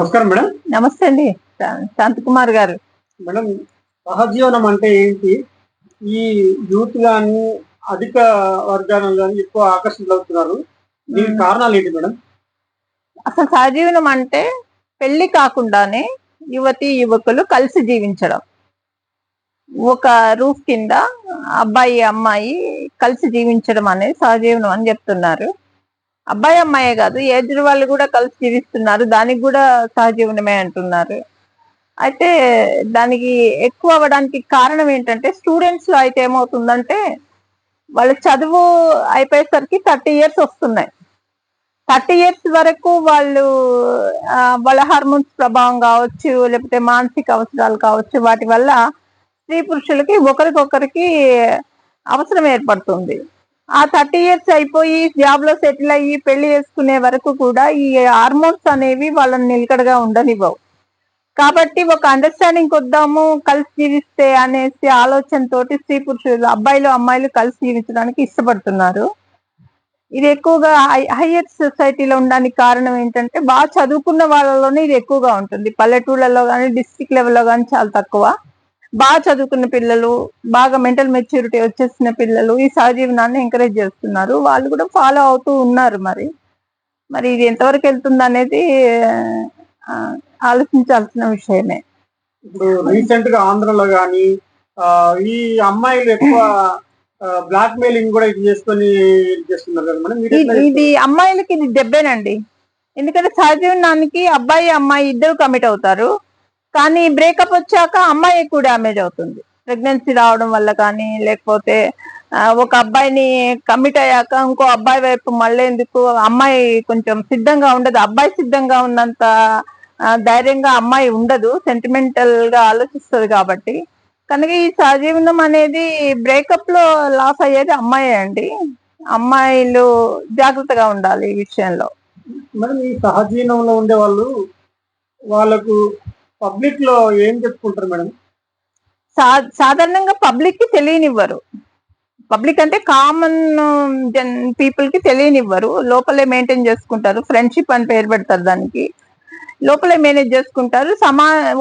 నమస్కారం మేడం. నమస్తే అండి, శాంతకుమార్ గారు. మేడం, సహజీవనం అంటే ఏంటి? ఈ యూత్ గాని అధిక వర్గాలను కానీ ఎక్కువ ఆకర్షితులవుతున్నారు. దీనికి కారణాలు ఏంటి మేడం? అసలు సహజీవనం అంటే పెళ్లి కాకుండానే యువతి యువకులు కలిసి జీవించడం. ఒక రూఫ్ కింద అబ్బాయి అమ్మాయి కలిసి జీవించడం అనేది సహజీవనం అని చెప్తున్నారు. అబ్బాయి అమ్మాయే కాదు, ఏజ్డ్ వాళ్ళు కూడా కలిసి జీవిస్తున్నారు, దానికి కూడా సహజీవనమే అంటున్నారు. అయితే దానికి ఎక్కువ అవ్వడానికి కారణం ఏంటంటే, స్టూడెంట్స్ లో అయితే ఏమవుతుందంటే, వాళ్ళ చదువు అయిపోయేసరికి 30 years వస్తున్నాయి. 30 years వరకు వాళ్ళు వాళ్ళ హార్మోన్స్ ప్రభావం కావచ్చు, లేకపోతే మానసిక అవసరాలు కావచ్చు, వాటి వల్ల స్త్రీ పురుషులకి ఒకరికొకరికి అవసరం ఏర్పడుతుంది. ఆ 30 years అయిపోయి జాబ్ లో సెటిల్ అయ్యి పెళ్లి చేసుకునే వరకు కూడా ఈ హార్మోన్స్ అనేవి వాళ్ళని నిలకడగా ఉండనివ్వవు. కాబట్టి ఒక అండర్స్టాండింగ్ వద్దాము, కలిసి జీవిస్తే అనేసి ఆలోచనతోటి స్త్రీ పురుషులు, అబ్బాయిలు అమ్మాయిలు కలిసి జీవించడానికి ఇష్టపడుతున్నారు. ఇది ఎక్కువగా హయ్యర్ సొసైటీలో ఉండడానికి కారణం ఏంటంటే, బాగా చదువుకున్న వాళ్ళలోనే ఇది ఎక్కువగా ఉంటుంది. పల్లెటూళ్ళలో కానీ డిస్ట్రిక్ట్ లెవెల్లో కానీ చాలా తక్కువ. బాగా చదువుకున్న పిల్లలు, బాగా మెంటల్ మెచ్యూరిటీ వచ్చేసిన పిల్లలు ఈ సహజీవనాన్ని ఎంకరేజ్ చేస్తున్నారు. వాళ్ళు కూడా ఫాలో అవుతూ ఉన్నారు. మరి ఇది ఎంతవరకు వెళ్తుంది అనేది ఆలోచించాల్సిన విషయమే. ఇప్పుడు రీసెంట్ గా ఆంధ్రలో గాని ఈ అమ్మాయిలు ఎక్కువ బ్లాక్ మెయిలింగ్ కూడా ఇది చేసుకొని చేస్తున్నారు కదా మేడం. ఇది అమ్మాయిలకి ఇది దెబ్బేనండి. ఎందుకంటే సహజీవనానికి అబ్బాయి అమ్మాయి ఇద్దరు కమిట్ అవుతారు, కానీ బ్రేకప్ వచ్చాక అమ్మాయి ఎక్కువ డ్యామేజ్ అవుతుంది. ప్రెగ్నెన్సీ రావడం వల్ల కానీ, లేకపోతే ఒక అబ్బాయిని కమిట్ అయ్యాక ఇంకో అబ్బాయి వైపు మళ్ళీ ఎందుకు, అమ్మాయి కొంచెం సిద్ధంగా ఉండదు. అబ్బాయి సిద్ధంగా ఉన్నంత ధైర్యంగా అమ్మాయి ఉండదు, సెంటిమెంటల్ గా ఆలోచిస్తుంది. కాబట్టి కనుక ఈ సహజీవనం అనేది బ్రేకప్ లో లాస్ అయ్యేది అమ్మాయే అండి. అమ్మాయిలు జాగ్రత్తగా ఉండాలి ఈ విషయంలో. మరి ఈ సహజీవనంలో ఉండే వాళ్ళకు పబ్లిక్ లో ఏం చెప్పుకుంటారు మేడం? సాధారణంగా పబ్లిక్ కి తెలియనివ్వరు. పబ్లిక్ అంటే కామన్ పీపుల్ కి తెలియనివ్వరు. లోపలే మెయింటైన్ చేసుకుంటారు. ఫ్రెండ్షిప్ అని పేరు పెడతారు దానికి. లోపలే మేనేజ్ చేసుకుంటారు.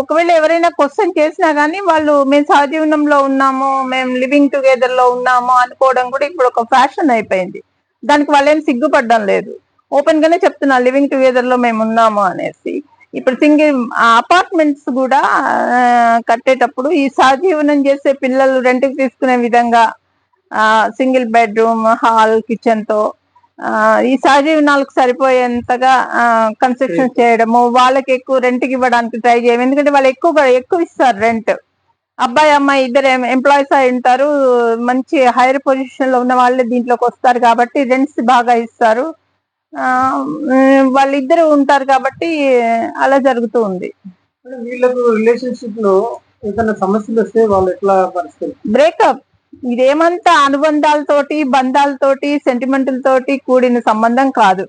ఒకవేళ ఎవరైనా క్వశ్చన్ చేసినా గానీ వాళ్ళు మేము సహజీవనంలో ఉన్నాము, మేము లివింగ్ టుగెదర్ లో ఉన్నాము అనుకోవడం కూడా ఇప్పుడు ఒక ఫ్యాషన్ అయిపోయింది. దానికి వాళ్ళేం సిగ్గుపడడం లేదు. ఓపెన్ గానే చెప్తున్నారు లివింగ్ టుగెదర్ లో మేము ఉన్నాము అనేసి. ఇప్పుడు సింగిల్ అపార్ట్మెంట్స్ కూడా కట్టేటప్పుడు ఈ సహజీవనం చేసే పిల్లలు రెంట్కి తీసుకునే విధంగా సింగిల్ బెడ్రూమ్, హాల్, కిచెన్ తో ఈ సహజీవనాలకు సరిపోయేంతగా కన్స్ట్రక్షన్ చేయడము, వాళ్ళకి ఎక్కువ రెంట్కి ఇవ్వడానికి ట్రై చేయడం. ఎందుకంటే వాళ్ళు ఎక్కువ ఇస్తారు రెంట్. అబ్బాయి అమ్మాయి ఇద్దరు ఎంప్లాయీస్ అయి ఉంటారు, మంచి హైయర్ పొజిషన్ లో ఉన్న వాళ్ళే దీంట్లోకి వస్తారు కాబట్టి రెంట్స్ బాగా ఇస్తారు. వాళ్ళిద్దరు ఉంటారు కాబట్టి అలా జరుగుతూ ఉంది. వీళ్ళకు రిలేషన్షిప్ లో ఏదైనా సమస్యలు వస్తే వాళ్ళు ఎట్లా పరిస్థితి? బ్రేకప్. ఇదేమంతా అనుబంధాలతోటి, బంధాలతోటి, సెంటిమెంటల్ తోటి కూడిన సంబంధం కాదు.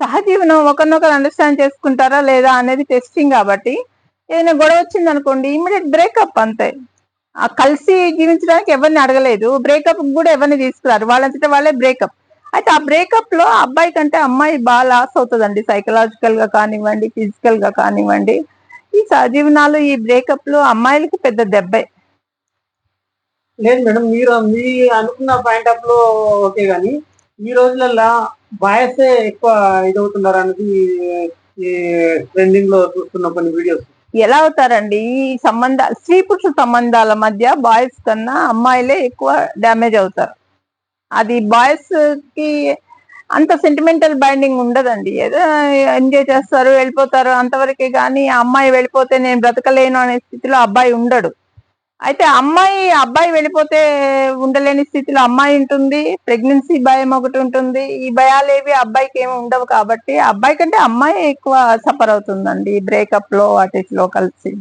సహజీవనం ఒకరినొకరు అండర్స్టాండ్ చేసుకుంటారా లేదా అనేది టెస్టింగ్. కాబట్టి ఏదైనా గొడవ వచ్చింది అనుకోండి, ఇమ్మీడియట్ బ్రేకప్ అంతే. కలిసి జీవించడానికి ఎవరిని అడగలేదు, బ్రేకప్ కూడా ఎవరిని తీసుకురారు, వాళ్ళంతటా వాళ్ళే బ్రేకప్. అయితే ఆ బ్రేకప్ లో అబ్బాయి కంటే అమ్మాయి బాగా లాస్ అవుతుందండి, సైకలాజికల్ గా కానివ్వండి, ఫిజికల్ గా కానివ్వండి. ఈ సహజీవనాలు, ఈ బ్రేకప్ లో అమ్మాయిలకి పెద్ద దెబ్బే. లేదు మేడం, మీరు మీ అనుకున్న పాయింట్ ఆఫ్ లో ఓకే, కానీ ఈ రోజులలో బాయ్సే ఎక్కువ ఇదవుతున్నారు అనేది ఈ ట్రెండింగ్ లో చూస్తున్న కొన్ని వీడియోస్. ఎలా అవుతారండి ఈ స్త్రీ పురుష సంబంధాల మధ్య బాయ్స్ కన్నా అమ్మాయిలే ఎక్కువ డ్యామేజ్ అవుతారు. అది బాయ్స్ కి అంత సెంటిమెంటల్ బైండింగ్ ఉండదండి. ఏదో ఎంజాయ్ చేస్తారు, వెళ్ళిపోతారు అంతవరకే. కానీ ఆ అమ్మాయి వెళ్ళిపోతే నేను బ్రతకలేను అనే స్థితిలో అబ్బాయి ఉండడు. అయితే అబ్బాయి వెళ్ళిపోతే ఉండలేని స్థితిలో అమ్మాయి ఉంటుంది, ప్రెగ్నెన్సీ భయం ఒకటి ఉంటుంది. ఈ భయాలేవి అబ్బాయికి ఏమి ఉండవు కాబట్టి అబ్బాయి కంటే అమ్మాయి ఎక్కువ సఫర్ అవుతుందండి బ్రేకప్ లో వాటిలో కలిసి.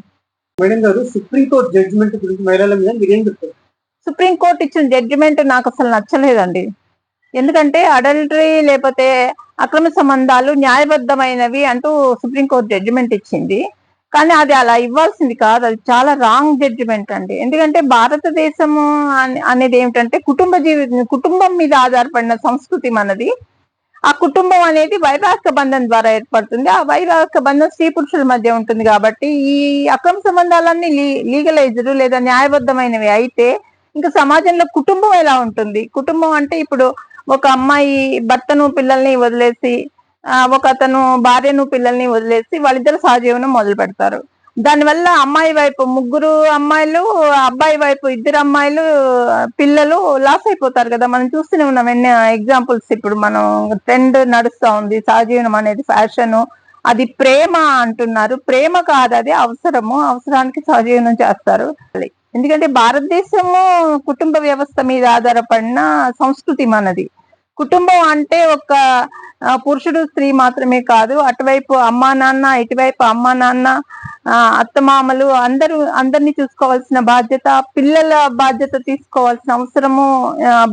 మేడం గారు, సుప్రీంకోర్టు జడ్జిమెంట్ గురించి మహిళల మీద మీరేం చెప్తారు? సుప్రీంకోర్టు ఇచ్చిన జడ్జిమెంట్ నాకు అసలు నచ్చలేదండి. ఎందుకంటే అడల్టరీ లేకపోతే అక్రమ సంబంధాలు న్యాయబద్ధమైనవి అంటూ సుప్రీంకోర్టు జడ్జిమెంట్ ఇచ్చింది. కానీ అది అలా ఇవ్వాల్సింది కాదు, అది చాలా రాంగ్ జడ్జిమెంట్ అండి. ఎందుకంటే భారతదేశము అనేది ఏమిటంటే కుటుంబం మీద ఆధారపడిన సంస్కృతి మనది. ఆ కుటుంబం అనేది వైవాహిక బంధం ద్వారా ఏర్పడుతుంది. ఆ వైవాహిక బంధం స్త్రీ పురుషుల మధ్య ఉంటుంది కాబట్టి ఈ అక్రమ సంబంధాలన్నీ లీగలైజ్డ్ లేదా న్యాయబద్ధమైనవి అయితే ఇంకా సమాజంలో కుటుంబం ఎలా ఉంటుంది? కుటుంబం అంటే ఇప్పుడు ఒక అమ్మాయి భర్తను పిల్లల్ని వదిలేసి ఒక అతను భార్యను పిల్లల్ని వదిలేసి వాళ్ళిద్దరు సహజీవనం మొదలు పెడతారు. దానివల్ల అమ్మాయి వైపు 3 అమ్మాయిలు, అబ్బాయి వైపు 2 అమ్మాయిలు పిల్లలు లాస్ అయిపోతారు కదా. మనం చూస్తూనే ఉన్నాం ఎన్ని ఎగ్జాంపుల్స్. ఇప్పుడు మనం ట్రెండ్ నడుస్తా ఉంది, సహజీవనం అనేది ఫ్యాషన్, అది ప్రేమ అంటున్నారు. ప్రేమ కాదు, అది అవసరానికి సహజీవనం చేస్తారు. ఎందుకంటే భారతదేశము కుటుంబ వ్యవస్థ మీద ఆధారపడిన సంస్కృతి మనది. కుటుంబం అంటే ఒక పురుషుడు స్త్రీ మాత్రమే కాదు, అటువైపు అమ్మా నాన్న, ఇటువైపు అమ్మా నాన్న, అత్తమామలు అందరినీ చూసుకోవాల్సిన బాధ్యత, పిల్లల బాధ్యత తీసుకోవాల్సిన అవసరము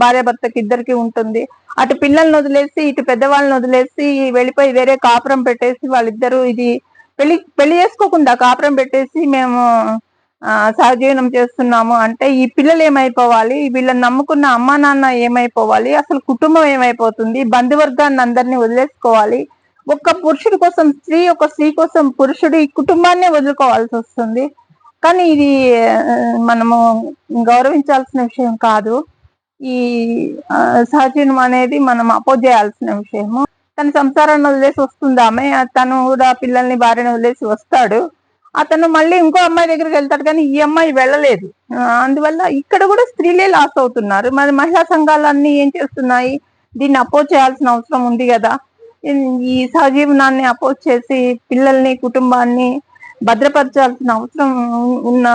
భార్యాభర్తకి ఇద్దరికి ఉంటుంది. అటు పిల్లల్ని వదిలేసి ఇటు పెద్దవాళ్ళని వదిలేసి వెళ్ళిపోయి వేరే కాపురం పెట్టేసి వాళ్ళిద్దరూ ఇది పెళ్లి చేసుకోకుండా కాపురం పెట్టేసి మేము సహజీవనం చేస్తున్నాము అంటే ఈ పిల్లలు ఏమైపోవాలి? వీళ్ళని నమ్ముకున్న అమ్మా నాన్న ఏమైపోవాలి? అసలు కుటుంబం ఏమైపోతుంది? బంధువర్గాన్ని అందరినీ వదిలేసుకోవాలి. ఒక్క పురుషుడి కోసం స్త్రీ, ఒక స్త్రీ కోసం పురుషుడు ఈ కుటుంబాన్నే వదులుకోవాల్సి వస్తుంది. కానీ ఇది మనము గౌరవించాల్సిన విషయం కాదు. ఈ సహజీవనం అనేది మనం అపోజ్ చేయాల్సిన విషయము. తన సంసారాన్ని వదిలేసి వస్తుంది ఆమె, తను కూడా పిల్లల్ని భార్యను వదిలేసి వస్తాడు. అతను మళ్ళీ ఇంకో అమ్మాయి దగ్గరికి వెళ్తాడు, కానీ ఈ అమ్మాయి వెళ్ళలేదు. అందువల్ల ఇక్కడ కూడా స్త్రీలే లాస్ అవుతున్నారు. మరి మహిళా సంఘాలన్నీ ఏం చేస్తున్నాయి? దీన్ని అపోజ్ చేయాల్సిన అవసరం ఉంది కదా. ఈ సహజీవనాన్ని అపోజ్ చేసి పిల్లల్ని, కుటుంబాన్ని భద్రపరచాల్సిన అవసరం ఉన్న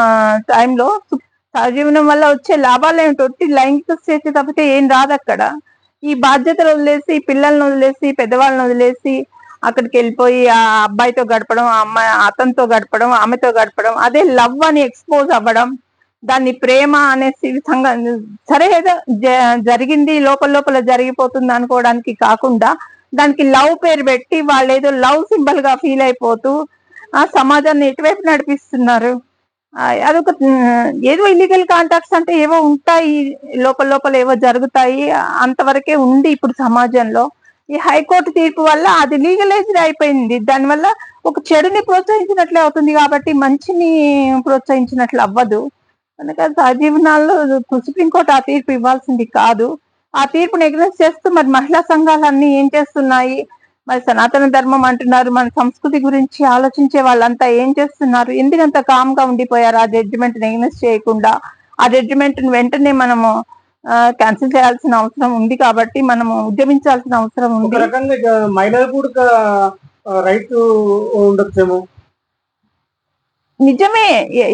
టైంలో సహజీవనం వల్ల వచ్చే లాభాలు ఏమిటి? ఒట్టి లైంగిక స్వేచ్ఛ తప్పితే ఏం రాదు అక్కడ. ఈ బాధ్యతలు వదిలేసి, పిల్లల్ని వదిలేసి, పెద్దవాళ్ళని వదిలేసి అక్కడికి వెళ్ళిపోయి ఆ అబ్బాయితో గడపడం, ఆ అమ్మాయి అతనితో గడపడం, ఆమెతో గడపడం, అదే లవ్ అని ఎక్స్పోజ్ అవ్వడం, దాన్ని ప్రేమ అనేసి సరే ఏదో జరిగింది లోపల జరిగిపోతుంది అనుకోవడానికి కాకుండా దానికి లవ్ పేరు పెట్టి వాళ్ళు ఏదో లవ్ సింబల్ గా ఫీల్ అయిపోతూ ఆ సమాజాన్ని ఎటువైపు నడిపిస్తున్నారు. అదొక ఏదో ఇల్లీగల్ కాంటాక్ట్స్ అంటే ఏవో ఉంటాయి, లోపల ఏవో జరుగుతాయి, అంతవరకే ఉంది ఇప్పుడు సమాజంలో. ఈ హైకోర్టు తీర్పు వల్ల అది లీగలైజ్డ్ అయిపోయింది. దానివల్ల ఒక చెడుని ప్రోత్సహించినట్లే అవుతుంది కాబట్టి మంచిని ప్రోత్సహించినట్లు అవ్వదు. కనుక సహజీవనాల్లో సుప్రీంకోర్టు ఆ తీర్పు ఇవ్వాల్సింది కాదు. ఆ తీర్పును ఎగ్నెస్ట్ చేస్తూ మరి మహిళా సంఘాలన్నీ ఏం చేస్తున్నాయి? మరి సనాతన ధర్మం అంటున్నారు, మన సంస్కృతి గురించి ఆలోచించే వాళ్ళంతా ఏం చేస్తున్నారు? ఎందుకంత కామ్ గా ఉండిపోయారు ఆ జడ్జిమెంట్ ఎగ్నెస్ట్ చేయకుండా? ఆ జడ్జిమెంట్ వెంటనే మనము క్యాన్సిల్ చేయాల్సిన అవసరం ఉంది కాబట్టి మనము ఉద్యమించాల్సిన అవసరం ఉంది. రకంగా మహిళలకు కూడా రైట్ ఉండొచ్చేమో. నిజమే,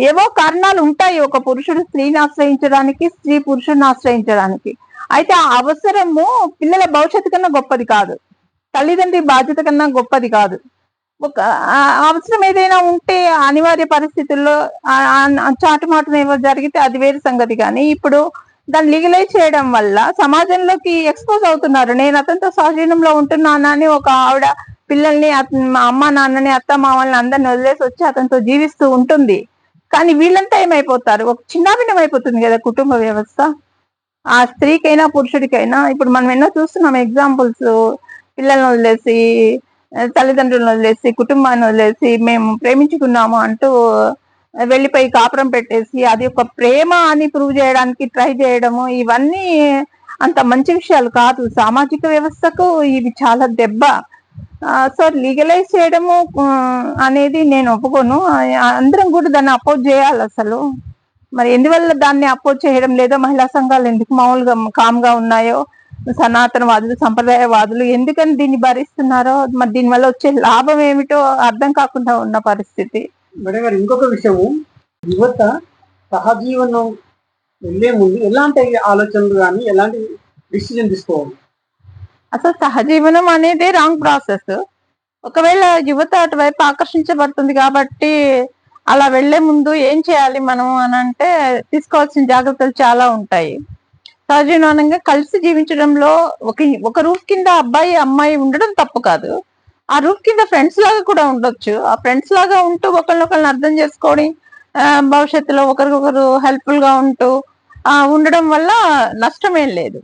ఏవో కారణాలు ఉంటాయి ఒక పురుషుడు స్త్రీని ఆశ్రయించడానికి, స్త్రీ పురుషుడిని ఆశ్రయించడానికి. అయితే ఆ అవసరము పిల్లల భవిష్యత్తు కన్నా గొప్పది కాదు, తల్లిదండ్రి బాధ్యత కన్నా గొప్పది కాదు. ఒక అవసరం ఏదైనా ఉంటే అనివార్య పరిస్థితుల్లో చాటుమాటున ఏవో జరిగితే అది వేరు సంగతి. కానీ ఇప్పుడు దాన్ని లీగలైజ్ చేయడం వల్ల సమాజంలోకి ఎక్స్పోజ్ అవుతున్నారు. నేను అతనితో సహజీవనంలో ఉంటున్నానని ఒక ఆవిడ పిల్లల్ని, అమ్మ నాన్నని, అత్త మామల్ని అందరిని వదిలేసి వచ్చి అతనితో జీవిస్తూ ఉంటుంది. కానీ వీళ్ళంతా ఏమైపోతారు? ఒక చిన్నాభిన్నం అయిపోతుంది కదా కుటుంబ వ్యవస్థ. ఆ స్త్రీకైనా పురుషుడికైనా. ఇప్పుడు మనం ఎన్నో చూస్తున్నాం ఎగ్జాంపుల్స్. పిల్లల్ని వదిలేసి, తల్లిదండ్రులను వదిలేసి, కుటుంబాన్ని వదిలేసి మేము ప్రేమించుకున్నాము అంటూ వెళ్ళిపోయి కాపురం పెట్టేసి అది ఒక ప్రేమ అని ప్రూవ్ చేయడానికి ట్రై చేయడము, ఇవన్నీ అంత మంచి విషయాలు కాదు. సామాజిక వ్యవస్థకు ఇవి చాలా దెబ్బ. సో లీగలైజ్ చేయడము అనేది నేను ఒప్పుకోను. అందరం కూడా దాన్ని అపోజ్ చేయాలి అసలు. మరి ఎందువల్ల దాన్ని అపోజ్ చేయడం లేదో, మహిళా సంఘాలు ఎందుకు మామూలుగా కామ్గా ఉన్నాయో, సనాతనవాదులు, సంప్రదాయవాదులు ఎందుకని దీన్ని భరిస్తున్నారో, మరి దీనివల్ల వచ్చే లాభం ఏమిటో అర్థం కాకుండా ఉన్న పరిస్థితి. మేడం గారు, ఇంకొక విషయము, యువత సహజీవనం వెళ్ళే ముందు ఎలాంటి ఆలోచనలు కానీ ఎలాంటి డిసిజన్ తీసుకోవాలి? అసలు సహజీవనం అనేది రాంగ్ ప్రాసెస్. ఒకవేళ యువత అటువైపు ఆకర్షించబడుతుంది కాబట్టి అలా వెళ్లే ముందు ఏం చేయాలి మనం అని అంటే తీసుకోవాల్సిన జాగ్రత్తలు చాలా ఉంటాయి. సహజీవనంగా కలిసి జీవించడంలో ఒక రూఫ్ కింద అబ్బాయి అమ్మాయి ఉండడం తప్పు కాదు. ఆ రూఫ్ కింద ఫ్రెండ్స్ లాగా కూడా ఉండొచ్చు. ఆ ఫ్రెండ్స్ లాగా ఉంటూ ఒకరినొకరిని అర్థం చేసుకొని భవిష్యత్తులో ఒకరికొకరు హెల్ప్ఫుల్ గా ఉంటూ ఉండడం వల్ల నష్టమేం లేదు.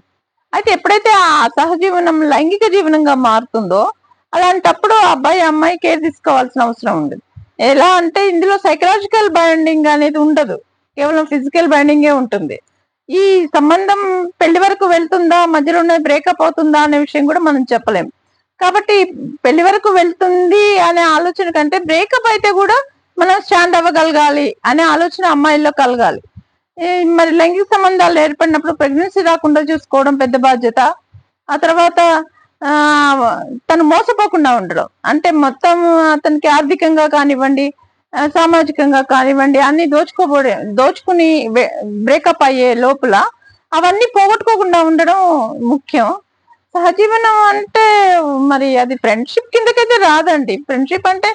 అయితే ఎప్పుడైతే ఆ సహజీవనం లైంగిక జీవనంగా మారుతుందో అలాంటప్పుడు అబ్బాయి అమ్మాయి కేర్ తీసుకోవాల్సిన అవసరం ఉండదు. ఎలా అంటే ఇందులో సైకలాజికల్ బైండింగ్ అనేది ఉండదు, కేవలం ఫిజికల్ బైండింగే ఉంటుంది. ఈ సంబంధం పెళ్లి వరకు వెళ్తుందా, మధ్యలోనే బ్రేకప్ అవుతుందా అనే విషయం కూడా మనం చెప్పలేం. కాబట్టి పెళ్లి వరకు వెళ్తుంది అనే ఆలోచన కంటే బ్రేకప్ అయితే కూడా మనం స్టాండ్ అవ్వగలగాలి అనే ఆలోచన అమ్మాయిల్లో కలగాలి. మరి లైంగిక సంబంధాలు ఏర్పడినప్పుడు ప్రెగ్నెన్సీ రాకుండా చూసుకోవడం పెద్ద బాధ్యత. ఆ తర్వాత తను మోసపోకుండా ఉండడం, అంటే మొత్తం అతనికి ఆర్థికంగా కానివ్వండి, సామాజికంగా కానివ్వండి అన్ని దోచుకుని బ్రేకప్ అయ్యే లోపల అవన్నీ పోగొట్టుకోకుండా ఉండడం ముఖ్యం. సహజీవనం అంటే మరి అది ఫ్రెండ్షిప్ కిందకైతే రాదండి. ఫ్రెండ్షిప్ అంటే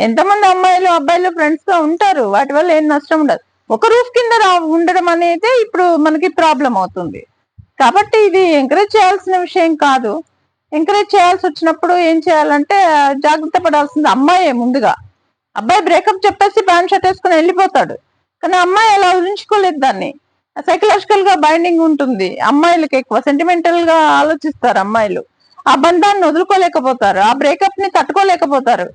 ఎంతమంది అమ్మాయిలు అబ్బాయిలు ఫ్రెండ్స్ గా ఉంటారు, వాటి వల్ల ఏం నష్టం ఉండదు. ఒక రూఫ్ కింద ఉండడం అనేది ఇప్పుడు మనకి ప్రాబ్లం అవుతుంది. కాబట్టి ఇది ఎంకరేజ్ చేయాల్సిన విషయం కాదు. ఎంకరేజ్ చేయాల్సి వచ్చినప్పుడు ఏం చేయాలంటే జాగ్రత్త పడాల్సింది అమ్మాయే ముందుగా. అబ్బాయి బ్రేకప్ చెప్పేసి ప్యాంట్ షర్ట్ వేసుకుని వెళ్ళిపోతాడు, కానీ అమ్మాయి అలా ఊహించుకోలేదు దాన్ని. సైకలాజికల్ గా బైండింగ్ ఉంటుంది. అమ్మాయిలకి ఎక్కువ సెంటిమెంటల్ గా ఆలోచిస్తారు అమ్మాయిలు. ఆ బంధాన్ని వదులుకోలేకపోతారు, ఆ బ్రేకప్ ని తట్టుకోలేకపోతారు.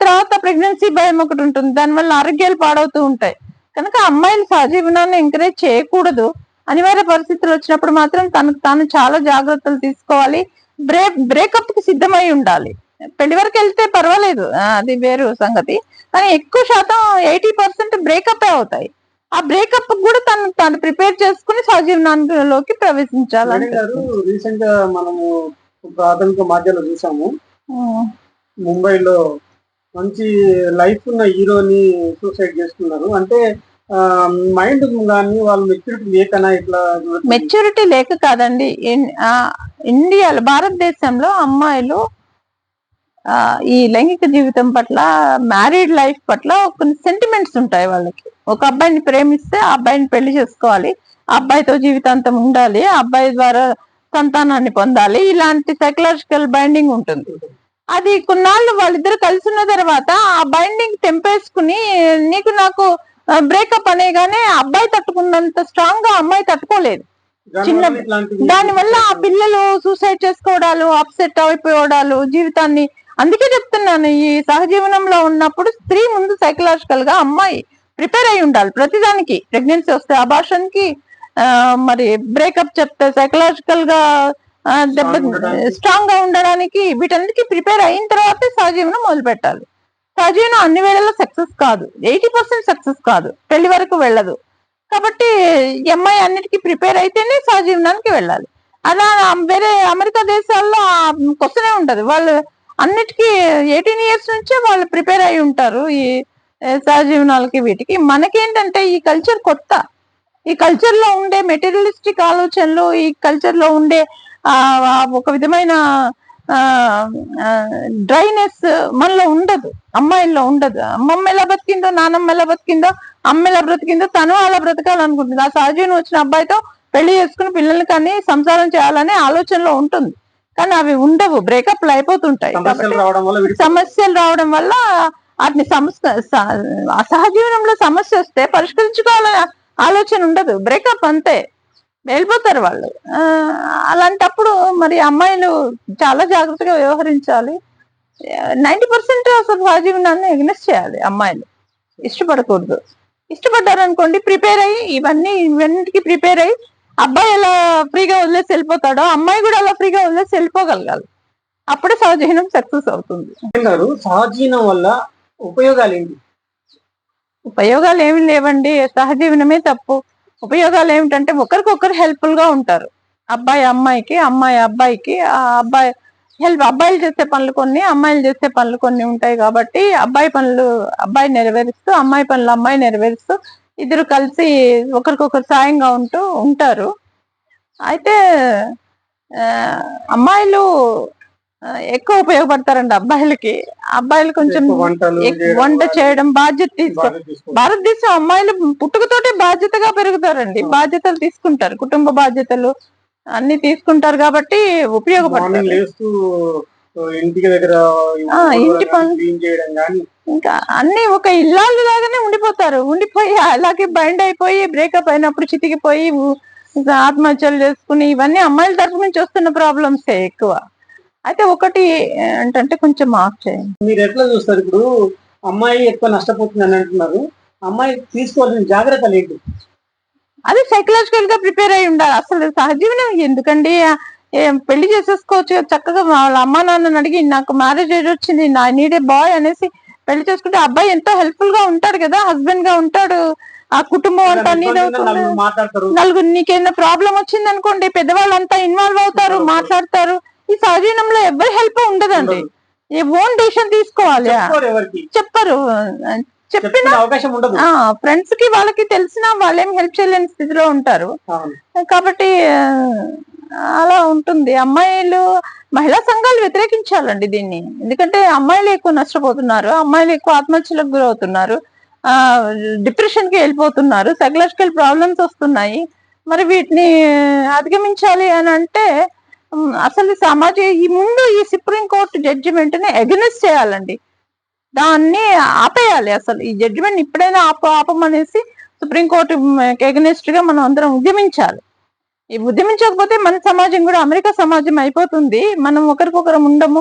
తర్వాత ప్రెగ్నెన్సీ భయం ఒకటి ఉంటుంది, దానివల్ల ఆరోగ్యాలు పాడవుతూ ఉంటాయి. కనుక అమ్మాయిలు సహజీవనాన్ని ఎంకరేజ్ చేయకూడదు. అనివార్య పరిస్థితులు వచ్చినప్పుడు మాత్రం తనకు తాను చాలా జాగ్రత్తలు తీసుకోవాలి. బ్రేకప్ కి సిద్ధమై ఉండాలి. పెళ్లి వరకు వెళ్తే పర్వాలేదు, అది వేరు సంగతి. కానీ ఎక్కువ శాతం 80% బ్రేకప్ అవుతాయి. ఆ బ్రేకప్ కూడా తను ప్రిపేర్ చేసుకుని సహజీవనంలోకి ప్రవేశించాలి. రీసెంట్ గా మనము ప్రాథమిక మాధ్యమాలు చూసాము, ముంబైలో మంచి లైఫ్ ఉన్న హీరోని సూసైడ్ చేసుకున్నారు. అంటే మైండ్ కానీ వాళ్ళు మెచ్యూరిటీ లేకనా? ఇట్లా మెచ్యూరిటీ లేక కాదండి. ఇండియాలో భారతదేశంలో అమ్మాయిలు ఈ లైంగిక జీవితం పట్ల, మ్యారీడ్ లైఫ్ పట్ల కొన్ని సెంటిమెంట్స్ ఉంటాయి వాళ్ళకి. ఒక అబ్బాయిని ప్రేమిస్తే ఆ అబ్బాయిని పెళ్లి చేసుకోవాలి, ఆ అబ్బాయితో జీవితాంతం ఉండాలి, ఆ అబ్బాయి ద్వారా సంతానాన్ని పొందాలి, ఇలాంటి సైకలాజికల్ బైండింగ్ ఉంటుంది. అది కొన్నాళ్ళు వాళ్ళిద్దరు కలిసి ఉన్న తర్వాత ఆ బైండింగ్ తెంపేసుకుని నీకు నాకు బ్రేకప్ అనేగానే అబ్బాయి తట్టుకున్నంత స్ట్రాంగ్ గా అమ్మాయి తట్టుకోలేదు. దానివల్ల ఆ పిల్లలు సూసైడ్ చేసుకోవడాలు, అప్సెట్ అయిపోవడాలు జీవితాన్ని. అందుకే చెప్తున్నాను, ఈ సహజీవనంలో ఉన్నప్పుడు స్త్రీ ముందు సైకలాజికల్ గా అమ్మాయి ప్రిపేర్ అయి ఉండాలి ప్రతిదానికి. ప్రెగ్నెన్సీ వస్తే అబార్షన్ కి, మరి బ్రేకప్ చెప్తే సైకలాజికల్ గా స్ట్రాంగ్ గా ఉండడానికి, వీటన్నిటికీ ప్రిపేర్ అయిన తర్వాతే సహజీవనం మొదలు పెట్టాలి. సహజీవనం అన్ని వేళల్లో సక్సెస్ కాదు, 80% సక్సెస్ కాదు, పెళ్లి వరకు వెళ్ళదు. కాబట్టి అమ్మాయి అన్నిటికీ ప్రిపేర్ అయితేనే సహజీవనానికి వెళ్ళాలి. అలా వేరే అమెరికా దేశాల్లో క్వశ్చనే ఉంటది. వాళ్ళు అన్నిటికీ 18 years నుంచే వాళ్ళు ప్రిపేర్ అయి ఉంటారు ఈ సహజీవనాలకి. వీటికి మనకేంటంటే ఈ కల్చర్ కొత్త. ఈ కల్చర్ లో ఉండే మెటీరియలిస్టిక్ ఆలోచనలు, ఈ కల్చర్ లో ఉండే ఒక విధమైన డ్రైనెస్ మనలో ఉండదు, అమ్మాయిల్లో ఉండదు. అమ్మమ్మ ఎలా బతికిందో, నానమ్మ ఎలా బతికిందో, అమ్మ ఎలా బ్రతికిందో తను అలా బ్రతకాలనుకుంటుంది. ఆ సహజీవనం వచ్చిన అబ్బాయితో పెళ్లి చేసుకుని పిల్లల్ని కానీ సంసారం చేయాలనే ఆలోచనలో ఉంటుంది. కానీ అవి ఉండవు, బ్రేకప్లు అయిపోతుంటాయి. సమస్యలు రావడం వల్ల వాటిని సహజీవనంలో సమస్య వస్తే పరిష్కరించుకోవాలనే ఆలోచన ఉండదు, బ్రేకప్ అంతే, వెళ్ళిపోతారు వాళ్ళు. అలాంటప్పుడు మరి అమ్మాయిలు చాలా జాగ్రత్తగా వ్యవహరించాలి. 90% అసలు సహజీవనాన్ని ఎగ్నెస్ చేయాలి అమ్మాయిలు, ఇష్టపడకూడదు. ఇష్టపడ్డారనుకోండి ప్రిపేర్ అయ్యి ఇవన్నిటికి ప్రిపేర్ అయ్యి అబ్బాయి ఎలా ఫ్రీగా వదిలేసి వెళ్ళిపోతాడో అమ్మాయి కూడా అలా ఫ్రీగా వదిలేసి వెళ్ళిపోగలగాలి. అప్పుడే సహజీవనం సక్సెస్ అవుతుంది. సహజీవనం వల్ల ఉపయోగాలు ఏంటి? ఉపయోగాలు ఏమి లేవండి, సహజీవనమే తప్పు. ఉపయోగాలు ఏమిటంటే ఒకరికొకరు హెల్ప్ఫుల్ గా ఉంటారు. అబ్బాయి అమ్మాయికి, అమ్మాయి అబ్బాయికి. అబ్బాయిలు చేసే పనులు కొన్ని, అమ్మాయిలు చేసే పనులు కొన్ని ఉంటాయి. కాబట్టి అబ్బాయి పనులు అబ్బాయి నెరవేరుస్తూ, అమ్మాయి పనులు అమ్మాయి నెరవేరుస్తూ ఇద్దరు కలిసి ఒకరికొకరు సాయంగా ఉంటారు. అయితే అమ్మాయిలు ఎక్కువ ఉపయోగపడతారండి అబ్బాయిలకి. అబ్బాయిలు కొంచెం వంట చేయడం, బాధ్యత భారతదేశం అమ్మాయిలు పుట్టుకతోటే బాధ్యతగా పెరుగుతారండి. బాధ్యతలు తీసుకుంటారు, కుటుంబ బాధ్యతలు అన్ని తీసుకుంటారు కాబట్టి ఉపయోగపడతారు. ఇంటికి దగ్గర ఇంటి పనులు ఇంకా అన్ని ఒక ఇల్లాలు లాగానే ఉండిపోయి అలాగే బైండ్ అయిపోయి బ్రేకప్ అయినప్పుడు చితికిపోయి ఆత్మహత్యలు చేసుకుని ఇవన్నీ అమ్మాయిల తరఫు నుంచి వస్తున్న ప్రాబ్లమ్స్ ఎక్కువ. అయితే ఒకటి ఏంటంటే కొంచెం మాఫ్ చేయండి. మీరు ఎట్లా చూస్తారు? ఇప్పుడు అమ్మాయి ఎక్కువ నష్టపోతుంది అని అంటున్నారు, అమ్మాయి తీసుకోవాల్సిన జాగ్రత్తలు ఏంటి? అది సైకలాజికల్ గా ప్రిపేర్ అయి ఉండాలి. అసలు సహజీవనం ఎందుకండి, పెళ్లి చేసేసుకోవచ్చు చక్కగా. వాళ్ళ అమ్మా నాన్నని అడిగి నాకు మ్యారేజ్ ఏజ్ వచ్చింది, నా నీడే బాయ్ అనేసి పెళ్లి చేసుకుంటే అబ్బాయి ఎంతో హెల్ప్ఫుల్ గా ఉంటాడు కదా, హస్బెండ్ గా ఉంటాడు. ఆ కుటుంబం అంతా నలుగురు నీకేమైనా ప్రాబ్లం వచ్చింది అనుకోండి, పెద్దవాళ్ళంతా ఇన్వాల్వ్ అవుతారు, మాట్లాడతారు. ఈ సహజీవనంలో ఎవరి హెల్ప్ ఉండదండి. ఓన్ డెసిషన్ తీసుకోవాలి, చెప్పరు. చెప్పిన ఫ్రెండ్స్ కి వాళ్ళకి తెలిసినా వాళ్ళేం హెల్ప్ చేయలేని స్థితిలో ఉంటారు. కాబట్టి అలా ఉంటుంది. అమ్మాయిలు, మహిళా సంఘాలు వ్యతిరేకించాలండి దీన్ని. ఎందుకంటే అమ్మాయిలు ఎక్కువ నష్టపోతున్నారు, అమ్మాయిలు ఎక్కువ ఆత్మహత్యలకు గురవుతున్నారు, డిప్రెషన్ కి వెళ్ళిపోతున్నారు, సైకలాజికల్ ప్రాబ్లమ్స్ వస్తున్నాయి. మరి వీటిని అధిగమించాలి అని అంటే అసలు ఈ ముందు ఈ సుప్రీం కోర్టు జడ్జిమెంట్ ని అగెనెస్ట్ చేయాలండి, దాన్ని ఆపేయాలి. అసలు ఈ జడ్జిమెంట్ ఇప్పుడైనా ఆపమనేసి సుప్రీంకోర్టు ఎగనెస్ట్ గా మనం అందరం ఉద్యమించాలి. ఈ ఉద్యమించకపోతే మన సమాజం కూడా అమెరికా సమాజం అయిపోతుంది. మనం ఒకరికొకరు ఉండము.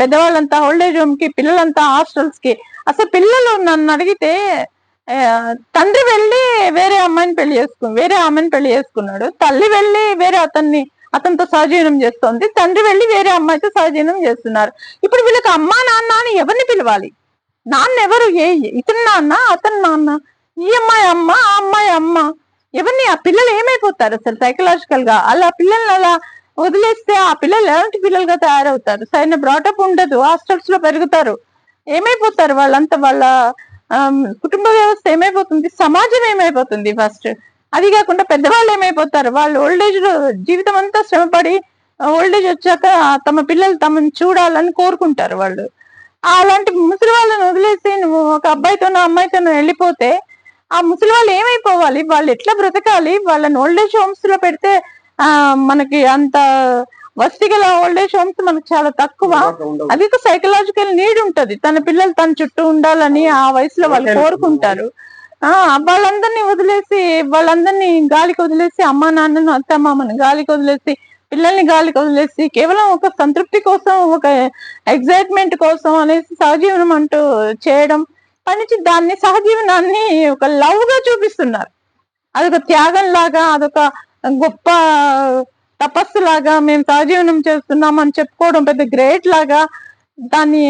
పెద్దవాళ్ళంతా ఓల్డేజ్ హోమ్ కి, పిల్లలంతా హాస్టల్స్ కి. అసలు పిల్లలు నన్ను అడిగితే తండ్రి వెళ్ళి వేరే ఆమెను పెళ్లి చేసుకున్నాడు, తల్లి వెళ్ళి వేరే అతనితో సహజీవనం చేస్తోంది, తండ్రి వెళ్ళి వేరే అమ్మాయితో సహజీవనం చేస్తున్నారు. ఇప్పుడు వీళ్ళకి అమ్మా నాన్న అని ఎవరిని పిలవాలి? నాన్న ఎవరు? ఇతని నాన్న, అతని నాన్న, ఈ అమ్మాయి అమ్మ, ఆ అమ్మాయి అమ్మ, ఎవరిని? ఆ పిల్లలు ఏమైపోతారు అసలు సైకలాజికల్ గా? అలా పిల్లల్ని అలా వదిలేస్తే ఆ పిల్లలు ఎలాంటి పిల్లలుగా తయారవుతారు? సరైన బ్రాటప్ ఉండదు, హాస్టల్స్ లో పెరుగుతారు. ఏమైపోతారు వాళ్ళంతా? వాళ్ళ కుటుంబ వ్యవస్థ ఏమైపోతుంది? సమాజం ఏమైపోతుంది? ఫస్ట్ అది కాకుండా పెద్దవాళ్ళు ఏమైపోతారు? వాళ్ళు ఓల్డేజ్ లో జీవితం అంతా శ్రమపడి ఓల్డేజ్ వచ్చాక తమ పిల్లలు తమను చూడాలని కోరుకుంటారు వాళ్ళు. అలాంటి ముసలి వాళ్ళని వదిలేసి నువ్వు ఒక అబ్బాయితోనో అమ్మాయితోనో వెళ్ళిపోతే ఆ ముసలి వాళ్ళు ఏమైపోవాలి? వాళ్ళు ఎట్లా బ్రతకాలి? వాళ్ళని ఓల్డేజ్ హోమ్స్ లో పెడితే మనకి అంత వసతిగల ఓల్డేజ్ హోమ్స్ మనకు చాలా తక్కువ. అది సైకలాజికల్ నీడ్ ఉంటది, తన పిల్లలు తన చుట్టూ ఉండాలని ఆ వయసులో వాళ్ళు కోరుకుంటారు. వాళ్ళందరినీ వదిలేసి, వాళ్ళందరినీ గాలికి వదిలేసి, అమ్మా నాన్నను అత్తమామను గాలికి వదిలేసి, పిల్లల్ని గాలికి వదిలేసి, కేవలం ఒక సంతృప్తి కోసం, ఒక ఎగ్జైట్మెంట్ కోసం అనేసి సహజీవనం అంటూ చేయడం పనిచి దాన్ని సహజీవనాన్ని ఒక లవ్ గా చూపిస్తున్నారు. అదొక త్యాగం లాగా, అదొక గొప్ప తపస్సు లాగా, మేము సహజీవనం చేస్తున్నాం అని చెప్పుకోవడం పెద్ద గ్రేట్ లాగా దాన్ని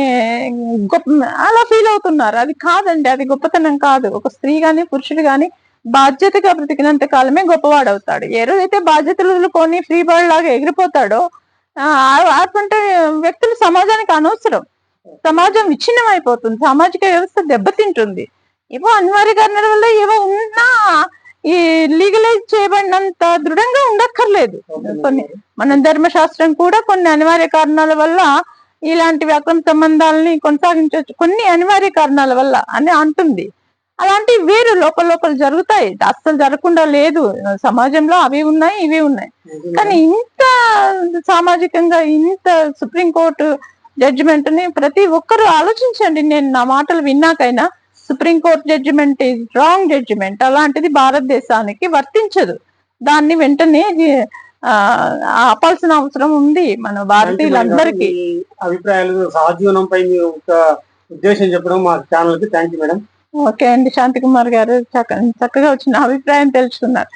అలా ఫీల్ అవుతున్నారు. అది కాదండి, అది గొప్పతనం కాదు. ఒక స్త్రీ గాని పురుషుడు గాని బాధ్యతగా బ్రతికినంత కాలమే గొప్పవాడవుతాడు. ఏ రోజైతే బాధ్యతలు వదులుకొని ఫ్రీ బర్డ్ లాగా ఎగిరిపోతాడో అటువంటి వ్యక్తులు సమాజానికి అనవసరం. సమాజం విచ్ఛిన్నం అయిపోతుంది, సామాజిక వ్యవస్థ దెబ్బతింటుంది. ఏవో అనివార్య కారణాల వల్ల ఏవో ఉన్నా ఈ లీగలైజ్ చేయబడినంత దృఢంగా ఉండక్కర్లేదు. కొన్ని మన ధర్మశాస్త్రం కూడా కొన్ని అనివార్య కారణాల వల్ల ఇలాంటి అక్రమ సంబంధాలని కొనసాగించవచ్చు, కొన్ని అనివార్య కారణాల వల్ల అని అంటుంది. అలాంటివి వేరు లోపల జరుగుతాయి, అస్సలు జరగకుండా లేదు. సమాజంలో అవి ఉన్నాయి, ఇవి ఉన్నాయి. కానీ ఇంత సామాజికంగా ఇంత సుప్రీంకోర్టు జడ్జిమెంట్ ని ప్రతి ఒక్కరూ ఆలోచించండి. నేను నా మాటలు విన్నాకైనా supreme court judgement is wrong judgement, అలాంటిది భారతదేశానికి వర్తించదు. దాన్ని వెంటనే ఆపాల్సిన అవసరం ఉంది మన భారతీయులందరికీ. అభిప్రాయాలు సహజీవనంపై ఒక ఉద్దేశం చెప్పడం మా ఛానల్ కి థ్యాంక్ యూ మేడం. ఓకే అండి, శాంతికుమార్ గారు చక్కగా వచ్చిన అభిప్రాయం తెలుసుకున్నారు.